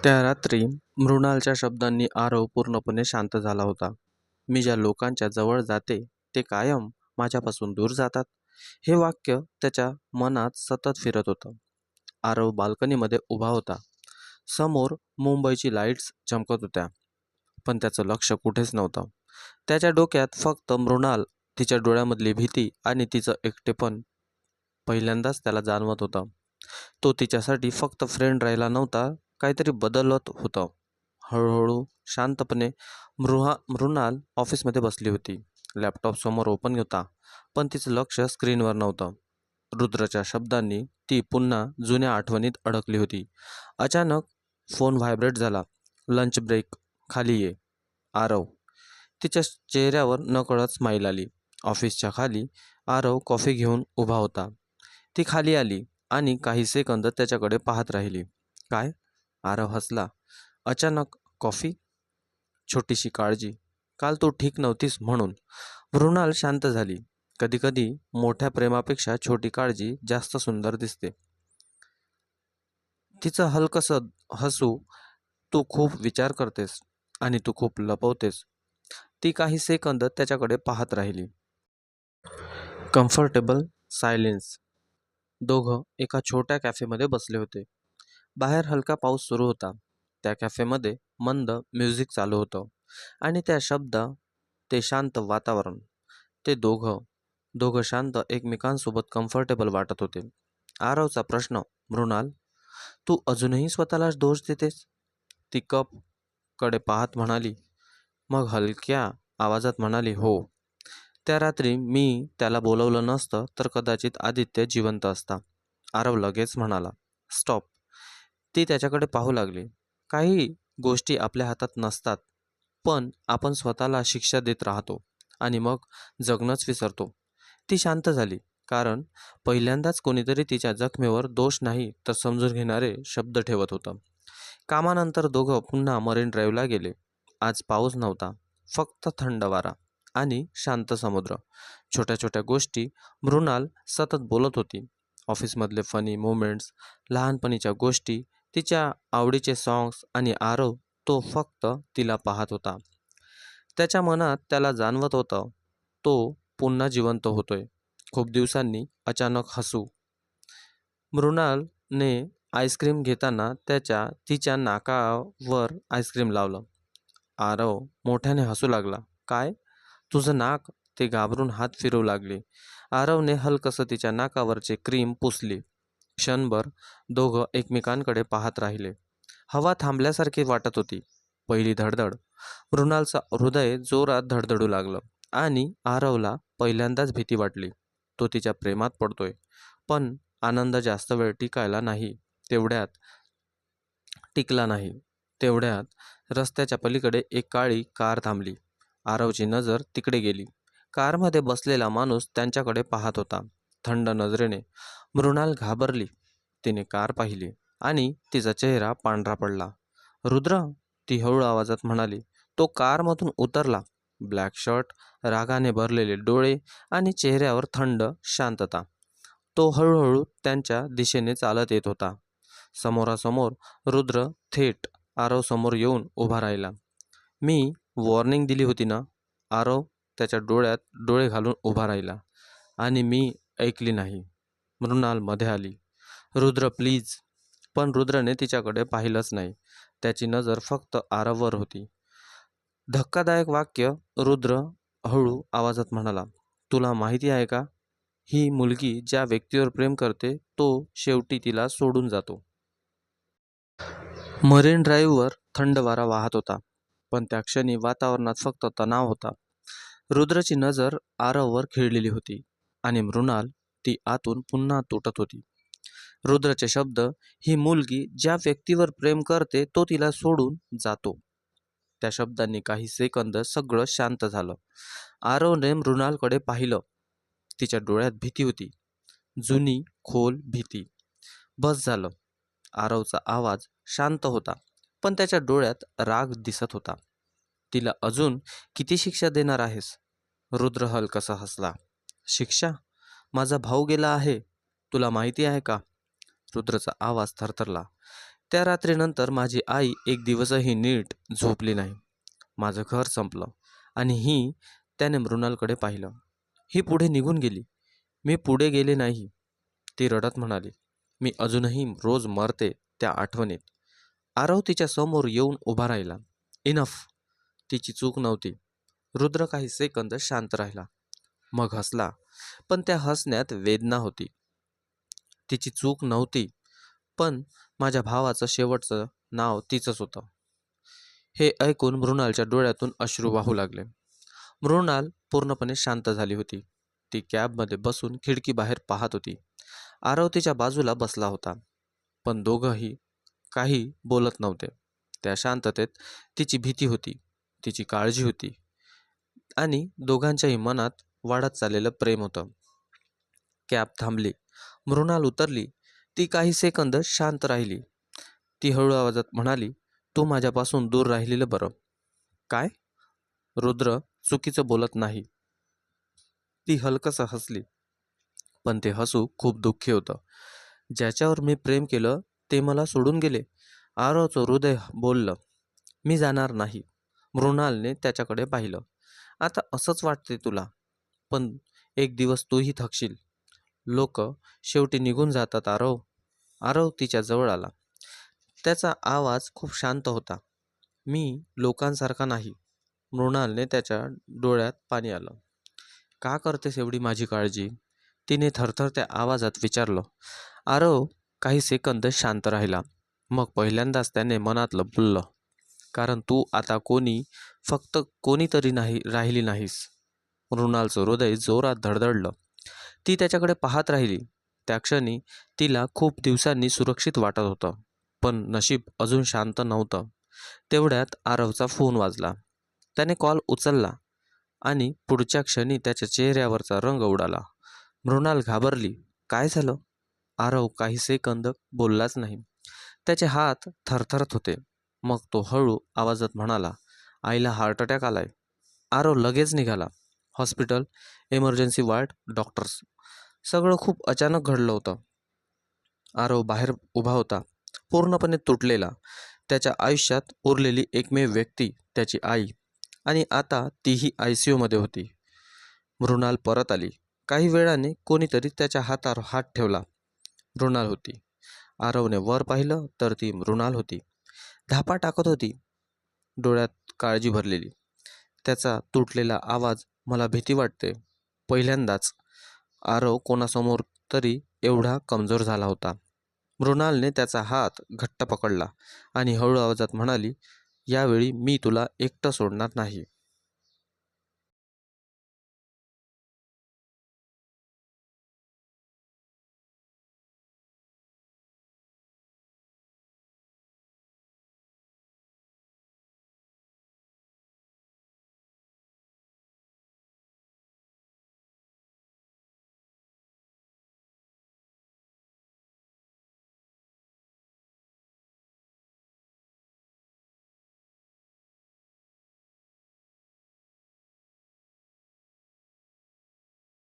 त्या रात्री मृणालच्या शब्दांनी आरव पूर्णपणे शांत झाला होता. मी ज्या लोकांच्या जवळ जाते ते कायम माझ्यापासून दूर जातात. हे वाक्य त्याच्या मनात सतत फिरत होतं. आरव बाल्कनीमध्ये उभा होता. समोर मुंबईची लाईट्स चमकत होत्या, पण त्याचं लक्ष कुठेच नव्हतं. त्याच्या डोक्यात फक्त मृणाल, तिच्या डोळ्यामधली भीती आणि तिचं एकटेपण पहिल्यांदाच त्याला जाणवत होतं. तो तिच्यासाठी फक्त फ्रेंड राहिला नव्हता, काहीतरी बदलत होतं. हळूहळू शांतपणे मृणाल ऑफिसमध्ये बसली होती. लॅपटॉप समोर ओपन होता, पण तिचं लक्ष स्क्रीनवर नव्हतं. रुद्रच्या शब्दांनी ती पुन्हा जुन्या आठवणीत अडकली होती. अचानक फोन व्हायब्रेट झाला. लंच ब्रेक, खाली ये. आरव. तिच्या चेहऱ्यावर नकळत स्माईल आली. ऑफिसच्या खाली आरव कॉफी घेऊन उभा होता. ती खाली आली आणि काही सेकंद त्याच्याकडे पाहत राहिली. काय? आरव हसला. अचानक कॉफी? छोटीशी काळजी. काल तू ठीक नव्हतीस म्हणून. मृणाल शांत झाली. कधीकधी मोठ्या प्रेमापेक्षा छोटी काळजी जास्त सुंदर दिसते. तिचं हलकसं हसू. तू खूप विचार करतेस आणि तू खूप लपवतेस. ती काही सेकंद त्याच्याकडे पाहत राहिली. Comfortable silence. दोघं एका छोट्या कॅफेमध्ये बसले होते. बाहेर हलका पाऊस सुरू होता. त्या कॅफेमध्ये मंद म्युझिक चालू होतं आणि त्या शब्द, ते शांत वातावरण. ते दोघं शांत एकमेकांसोबत कम्फर्टेबल वाटत होते. आरवचा प्रश्न, मृणाल, तू अजूनही स्वतःलाच दोष देतेस? ती कप कडे पाहत म्हणाली. मग हलक्या आवाजात म्हणाली, हो. त्या रात्री मी त्याला बोलवलं नसतं तर कदाचित आदित्य जिवंत असता. आरव लगेच म्हणाला, स्टॉप. ती त्याच्याकडे पाहू लागली. काही गोष्टी आपल्या हातात नसतात, पण आपण स्वतःला शिक्षा देत राहतो आणि मग जगणंच विसरतो. ती शांत झाली, कारण पहिल्यांदाच कोणीतरी तिच्या जखमेवर दोष नाही तर समजून घेणारे शब्द ठेवत होतं. कामानंतर दोघं पुन्हा मरीन ड्राईव्हला गेले. आज पाऊस नव्हता, फक्त थंड वारा आणि शांत समुद्र. छोट्या छोट्या गोष्टी मृणाल सतत बोलत होती. ऑफिसमधले फनी मोमेंट्स, लहानपणीच्या गोष्टी, तिच्या आवडीचे सॉंग्स आणि आरव तो फक्त तिला पाहत होता. त्याच्या मनात त्याला जाणवत होतं, तो पुन्हा जिवंत होतोय. खूप दिवसांनी अचानक हसू. मृणालने आईस्क्रीम घेताना तिच्या नाकावर आईस्क्रीम लावलं. आरव मोठ्याने हसू लागला. काय? तुझं नाक? ते घाबरून हात फिरवू लागले. आरवने हलकसं तिच्या नाकावरचे क्रीम पुसली. क्षणभर दोघं एकमेकांकडे पाहत राहिले. हवा थांबल्यासारखी वाटत होती. पहिली धडधड. मृणालचं हृदय जोरात धडधडू लागलं आणि आरवला पहिल्यांदाच भीती वाटली. तो तिच्या प्रेमात पडतोय. पण आनंद जास्त वेळ टिकला नाही. तेवढ्यात रस्त्याच्या पलीकडे एक काळी कार थांबली. आरवची नजर तिकडे गेली. कारमध्ये बसलेला माणूस त्यांच्याकडे पाहत होता, थंड नजरेने. मृणाल घाबरली. तिने कार पाहिली आणि तिचा चेहरा पांढरा पडला. रुद्र, ती हळू आवाजात म्हणाली. तो कारमधून उतरला. ब्लॅक शर्ट, रागाने भरलेले डोळे आणि चेहऱ्यावर थंड शांतता. तो हळूहळू त्यांच्या दिशेने चालत येत होता. समोरासमोर रुद्र थेट आरवसमोर येऊन उभा राहिला. मी वॉर्निंग दिली होती ना? आरव त्याच्या डोळ्यात डोळे घालून उभा राहिला. आणि मी ऐकली नाही. मृणाल मध्ये आली. रुद्र प्लीज. पण रुद्रने तिच्याकडे पाहिलंच नाही. त्याची नजर फक्त आरववर होती. धक्कादायक वाक्य. रुद्र हळू आवाजात म्हणाला, तुला माहिती आहे का? ही मुलगी ज्या व्यक्तीवर प्रेम करते तो शेवटी तिला सोडून जातो. मरीन ड्राईव्हवर थंड वारा वाहत होता, पण त्या क्षणी वातावरणात फक्त तणाव होता. रुद्रची नजर आरववर खिळलेली होती आणि मृणाल, ती आतून पुन्हा तुटत होती. रुद्रचे शब्द, ही मुलगी ज्या व्यक्तीवर प्रेम करते तो तिला सोडून जातो. त्या शब्दांनी काही सेकंद सगळं शांत झालं. आरवने मृणालकडे पाहिलं. तिच्या डोळ्यात भीती होती, जुनी खोल भीती. बस झालं. आरवचा आवाज शांत होता, पण त्याच्या डोळ्यात राग दिसत होता. तिला अजून किती शिक्षा देणार आहेस? रुद्र हलकसा हसला. शिक्षा? माझा भाऊ गेला आहे, तुला माहिती आहे का? रुद्रचा आवाज थरथरला. त्या रात्रीनंतर माझी आई एक दिवसही नीट झोपली नाही. माझं घर संपलं आणि त्याने मृणालकडे पाहिलं. ही पुढे निघून गेली. मी पुढे गेले नाही. ती रडत म्हणाली, मी अजूनही रोज मरते त्या आठवणीत. आरव तिच्या समोर येऊन उभा राहिला. इनफ. तिची चूक नव्हती. रुद्र काही सेकंद शांत राहिला. मग हसला. पण त्या हसण्यात वेदना होती. तिची चूक नव्हती, पण माझ्या भावाचं शेवटचं नाव तिचंच होतं. हे ऐकून मृणालच्या डोळ्यातून अश्रू वाहू लागले. मृणाल पूर्णपणे शांत झाली होती. ती कॅबमध्ये बसून खिडकीबाहेर पाहत होती. आरव तिच्या बाजूला बसला होता, पण दोघंही काही बोलत नव्हते. त्या शांततेत तिची भीती होती, तिची काळजी होती आणि दोघांच्याही मनात वाढत चाललेलं प्रेम होतं. कॅब थांबली. मृणाल उतरली. ती काही सेकंद शांत राहिली. ती हळू आवाजात म्हणाली, तू माझ्यापासून दूर राहिलेलं बरं. काय? रुद्र चुकीचं बोलत नाही. ती हलकसं हसली, पण ते हसू खूप दुःखी होतं. ज्याच्यावर मी प्रेम केलं ते मला सोडून गेले. आरवचं हृदय बोललं. मी जाणार नाही. मृणालने त्याच्याकडे पाहिलं. आता असंच वाटते तुला, पण एक दिवस तूही थकशील. लोक शेवटी निघून जातात आरव. आरव तिच्या जवळ आला. त्याचा आवाज खूप शांत होता. मी लोकांसारखा नाही. मृणालने त्याच्या डोळ्यात पाणी आलं. का करतेस एवढी माझी काळजी? तिने थरथरत्या आवाजात विचारलं. आरव काही सेकंद शांत राहिला. मग पहिल्यांदाच त्याने मनातलं बोललं, कारण तू आता फक्त कोणीतरी नाही राहिली नाहीस. मृणालचं हृदय जोरात धडधडलं. ती त्याच्याकडे पाहत राहिली. त्या क्षणी तिला खूप दिवसांनी सुरक्षित वाटत होतं, पण नशीब अजून शांत नव्हतं. तेवढ्यात आरवचा फोन वाजला. त्याने कॉल उचलला आणि पुढच्या क्षणी त्याच्या चेहऱ्यावरचा रंग उडाला. मृणाल घाबरली. काय झालं? आरव काही सेकंद बोललाच नाही. त्याचे हात थरथरत होते. मग तो हळू आवाजात म्हणाला, आईला हार्ट अटॅक आलाय. आरव लगेच निघाला. Hospital, emergency ward, doctors. सगळं खूप अचानक घडलं होतं. आरव बाहेर उभा होता, पूर्णपणे तुटलेला. त्याच्या आयुष्यात उरलेली एकमेव व्यक्ती त्याची आई, आणि आता तीही ICUमध्ये होती. मृणाल परत आली. काही वेळाने कोणीतरी त्याच्या हातावर हात ठेवला. मृणाल होती. आरवने वर पाहिलं तर ती मृणाल होती. धापा टाकत होती, डोळ्यात काळजी भरलेली. त्याचा तुटलेला आवाज, मला भीती वाटते. पहिल्यांदाच आरव कोणासमोर तरी एवढा कमजोर झाला होता. मृणालने त्याचा हात घट्ट पकडला आणि हळू आवाजात म्हणाली, यावेळी मी तुला एकटं सोडणार नाही.